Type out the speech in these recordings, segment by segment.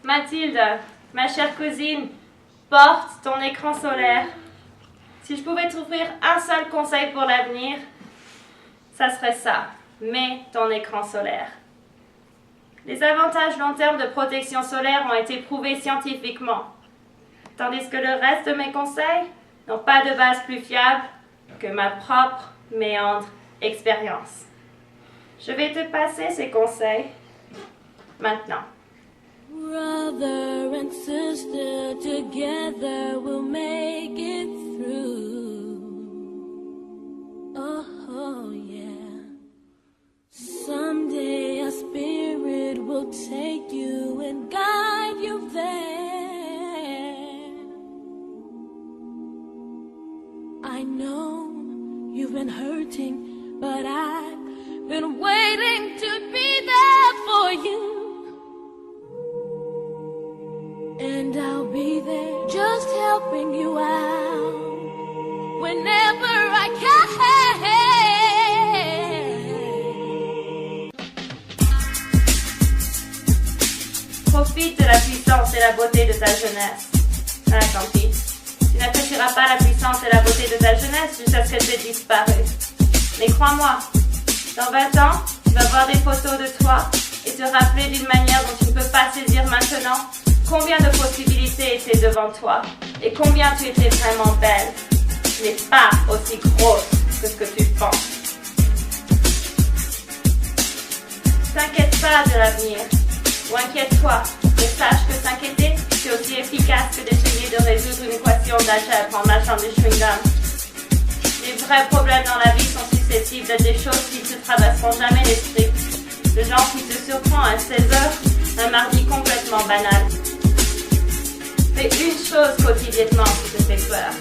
Mathilde, ma chère cousine, porte ton écran solaire. Si je pouvais t'offrir un seul conseil pour l'avenir, ça serait ça. Mets ton écran solaire. Les avantages long terme de protection solaire ont été prouvés scientifiquement, tandis que le reste de mes conseils n'ont pas de base plus fiable que ma propre méandre expérience. Je vais te passer ces conseils maintenant. Brother and sister, together we'll make it through. Oh, yeah. Someday a spirit will take you and guide you there. I know you've been hurting, but I've been waiting to be there for you. And I'll be there just helping you out whenever I can. Profite de la puissance et la beauté de ta jeunesse. Ah, tant pis. Tu n'apprécieras pas la puissance et la beauté de ta jeunesse jusqu'à ce que tu aies disparu. Mais crois-moi, dans 20 ans, tu vas voir des photos de toi et te rappeler d'une manière dont tu ne peux pas saisir maintenant combien de possibilités étaient devant toi et combien tu étais vraiment belle. Tu n'es pas aussi grosse que ce que tu penses. T'inquiète pas de l'avenir, ou inquiète-toi, mais sache que s'inquiéter, c'est aussi efficace que d'essayer de résoudre une équation d'algèbre en mâchant du chewing-gum. Les vrais problèmes dans la vie sont susceptibles d'être des choses qui ne te traverseront jamais l'esprit. Le genre qui te surprend à 16h, un mardi complètement banal. Fais une chose quotidiennement qui te fait peur.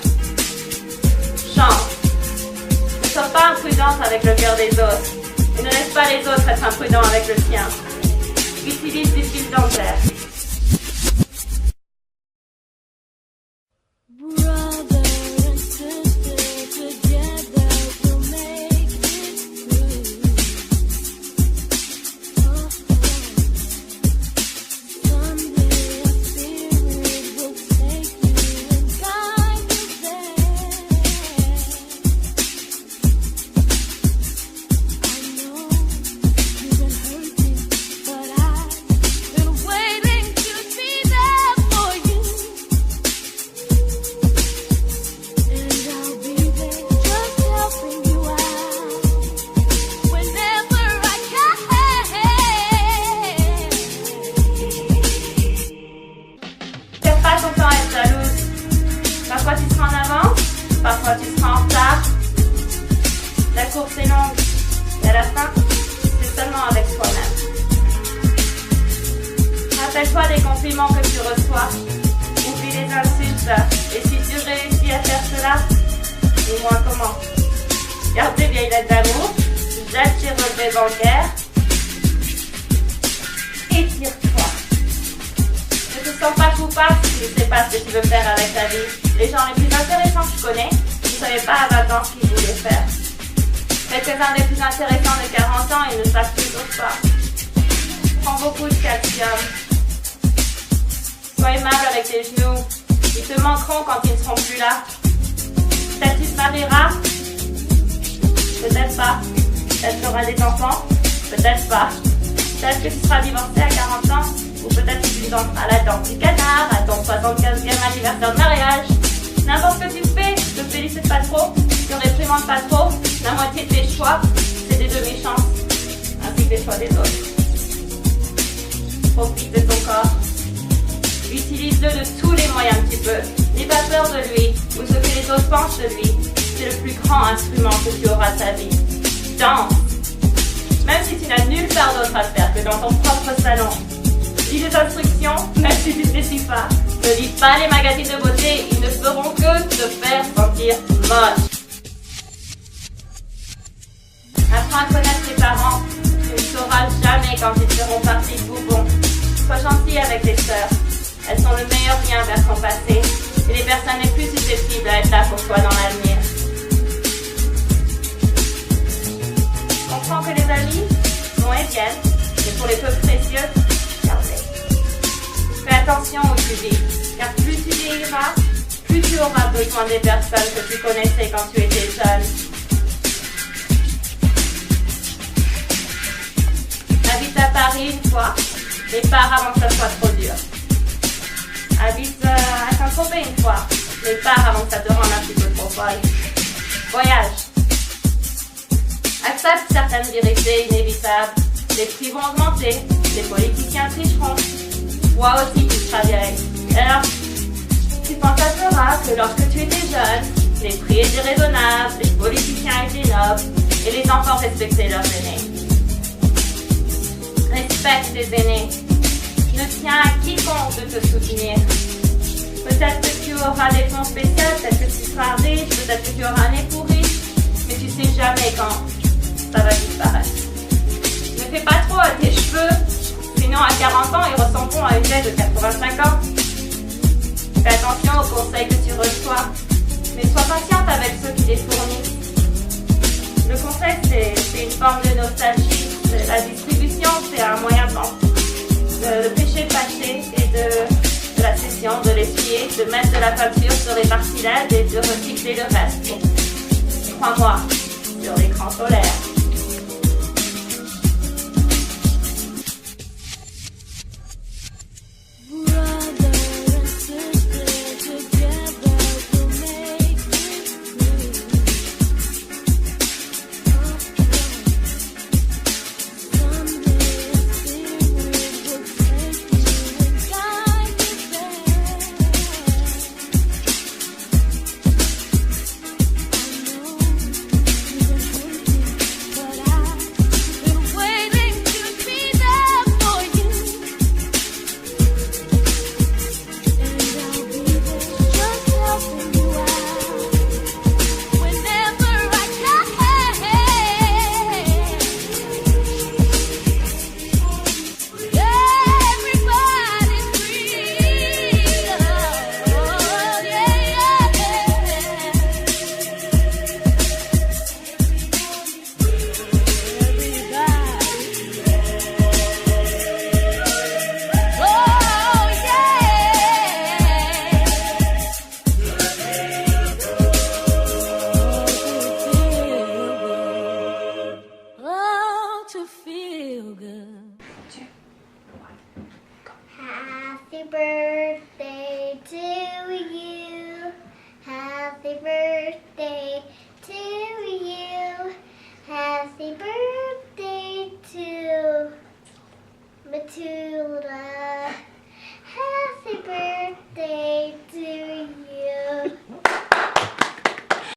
Change. Ne sois pas imprudente avec le cœur des autres et ne laisse pas les autres être imprudents avec le tien. Utilise du fil dentaire. Parfois tu seras en avance, parfois tu seras en retard. La course est longue et à la fin, c'est seulement avec toi-même. Rappelle-toi des compliments que tu reçois. Oublie les insultes et si tu réussis à faire cela, dis-moi comment. Garde tes vieilles lettres d'amour, jette tes relevés bancaires et tire-toi. Ne te sens pas coupable si tu ne sais pas ce que tu veux faire avec ta vie. Les gens les plus intéressants que je connais ne savaient pas à 20 ans ce qu'ils voulaient faire. Quelques-uns des plus intéressants de 40 ans, ils ne savent toujours pas. Prends beaucoup de calcium. Sois aimable avec tes genoux. Ils te manqueront quand ils ne seront plus là. Peut-être tu te marieras. Peut-être pas. Peut-être tu auras des enfants. Peut-être pas. Peut-être que tu seras divorcé à 40 ans. Ou peut-être que tu danseras à la danse du canard, à ton 75e anniversaire de mariage. N'importe ce que tu fais, ne te félicite pas trop, ne réprimande pas trop. La moitié de tes choix, c'est des demi-chances, ainsi que les choix des autres. Profite de ton corps. Utilise-le de tous les moyens que tu peux. N'aie pas peur de lui, ou ce que les autres pensent de lui. C'est le plus grand instrument que tu auras de ta vie. Danse. Même si tu n'as nulle part d'autre à faire que dans ton propre salon. Lis les instructions, même si tu ne les suis pas. Ne lis pas les magazines de beauté, ils ne feront que te faire sentir moche. Apprends à connaître tes parents. Tu ne sauras jamais quand ils seront partis de Boubon. Sois gentil avec tes sœurs. Elles sont le meilleur lien vers ton passé et les personnes les plus susceptibles à être là pour toi dans l'avenir. Comprends que les amis vont et viennent, mais pour les peu précieux, garde-les. Fais attention où tu vis, car plus tu vieilliras, plus tu auras besoin des personnes que tu connaissais quand tu étais jeune. Habite à Paris une fois, et pars avant que ça soit trop dur. Habite à Saint-Tropez une fois, mais pars avant que ça te rende un petit peu trop folle. Voyage. Accepte certaines vérités inévitables. Les prix vont augmenter, les politiciens tricheront. Toi aussi tu seras vieille. Alors, tu constateras que lorsque tu étais jeune, les prix étaient raisonnables, les politiciens étaient nobles, et les enfants respectaient leurs aînés. Respecte tes aînés. Ne tiens à quiconque de te soutenir. Peut-être que tu auras des fonds spéciaux, peut-être que tu seras riche, peut-être que tu auras un époux riche, mais tu sais jamais quand ça va disparaître. Ne fais pas trop à tes cheveux, sinon à 40 ans ils ressembleront à une vieille de 85 ans. Fais attention aux conseils que tu reçois, mais sois patiente avec ceux qui les fournissent. Le conseil c'est une forme de nostalgie. La distribution c'est un moyen de pêcher le pâché et de la session, de l'essuyer, de mettre de la peinture sur les parties laides et de recycler le reste. Crois-moi, sur l'écran solaire. Happy birthday to you. Happy birthday to you. Happy birthday to